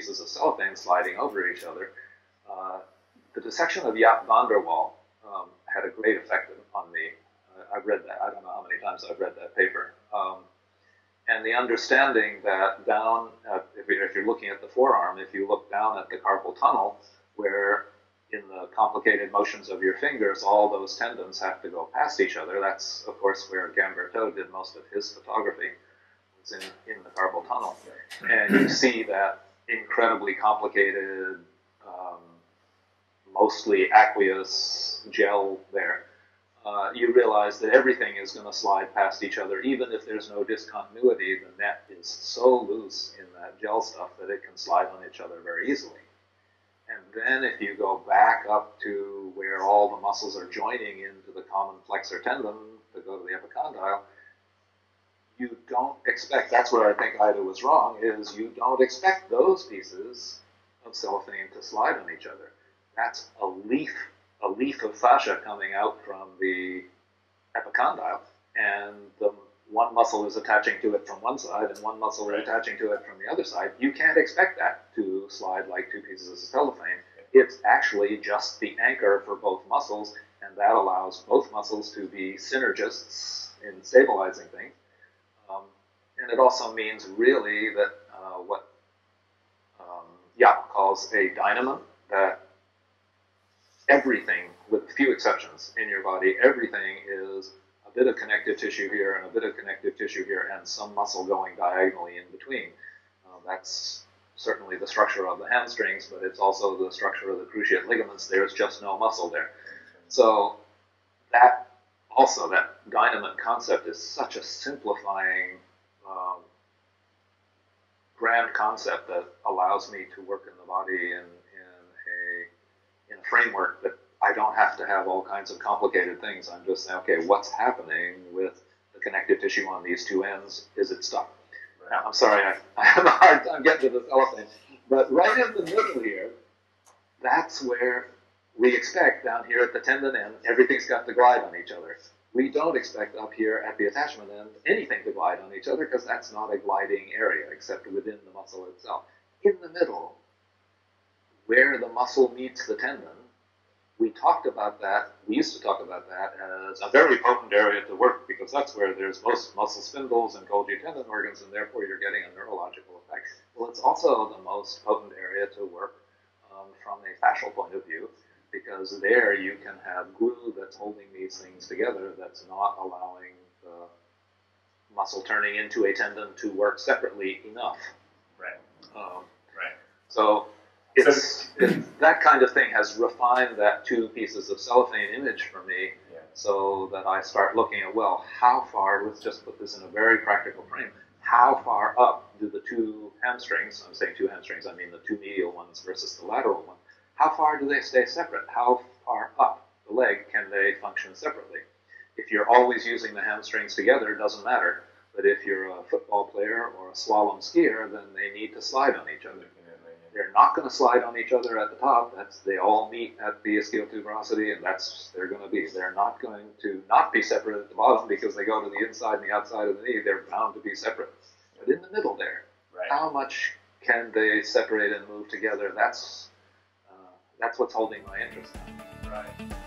pieces of cellophane sliding over each other. The dissection of Jaap van der Wal had a great effect on me. I've read that. I don't know how many times I've read that paper. And the understanding that down, if you're looking at the forearm, if you look down at the carpal tunnel, where in the complicated motions of your fingers, all those tendons have to go past each other. That's, of course, where Gamberto did most of his photography, was in the carpal tunnel. And you see that incredibly complicated, mostly aqueous gel there. You realize that everything is going to slide past each other, even if there's no discontinuity. The net is so loose in that gel stuff that it can slide on each other very easily. And then if you go back up to where all the muscles are joining into the common flexor tendon to go to the epicondyle, you don't expect, that's where I think Ida was wrong, is you don't expect those pieces of cellophane to slide on each other. That's a leaf of fascia coming out from the epicondyle, and the one muscle is attaching to it from one side and one muscle is attaching to it from the other side. You can't expect that to slide like two pieces of cellophane. It's actually just the anchor for both muscles, and that allows both muscles to be synergists in stabilizing things. And it also means really that what Jaap calls a dynamo, that everything, with few exceptions in your body, everything is a bit of connective tissue here and a bit of connective tissue here and some muscle going diagonally in between. That's certainly the structure of the hamstrings, but it's also the structure of the cruciate ligaments. There's just no muscle there. So that also, that dynamo concept is such a simplifying grand concept that allows me to work in the body in a framework that I don't have to have all kinds of complicated things. I'm just saying, okay, what's happening with the connective tissue on these two ends? Is it stuck? Right. Now, I'm sorry, I have a hard time getting to the cellophane, but right in the middle here, that's where we expect down here at the tendon end, everything's got to glide on each other. We don't expect up here at the attachment end anything to glide on each other, because that's not a gliding area except within the muscle itself. In the middle, where the muscle meets the tendon, we talked about that, we used to talk about that as a very potent area to work, because that's where there's most muscle spindles and Golgi tendon organs, and therefore you're getting a neurological effect. Well, it's also the most potent area to work from a fascial point of view, because there you can have glue that's holding these things together, that's not allowing the muscle turning into a tendon to work separately enough. Right. So that kind of thing has refined that two pieces of cellophane image for me, so that I start looking at, well, how far, let's just put this in a very practical frame, how far up do the two hamstrings, I'm saying two hamstrings, I mean the two medial ones versus the lateral one, how far do they stay separate? How far up the leg can they function separately? If you're always using the hamstrings together, it doesn't matter. But if you're a football player or a slalom skier, then they need to slide on each other. They're not going to slide on each other at the top. They all meet at the ischial tuberosity, and they're going to be. They're not going to not be separate at the bottom because they go to the inside and the outside of the knee. They're bound to be separate. But in the middle there, how much can they separate and move together? That's what's holding my interest. Right.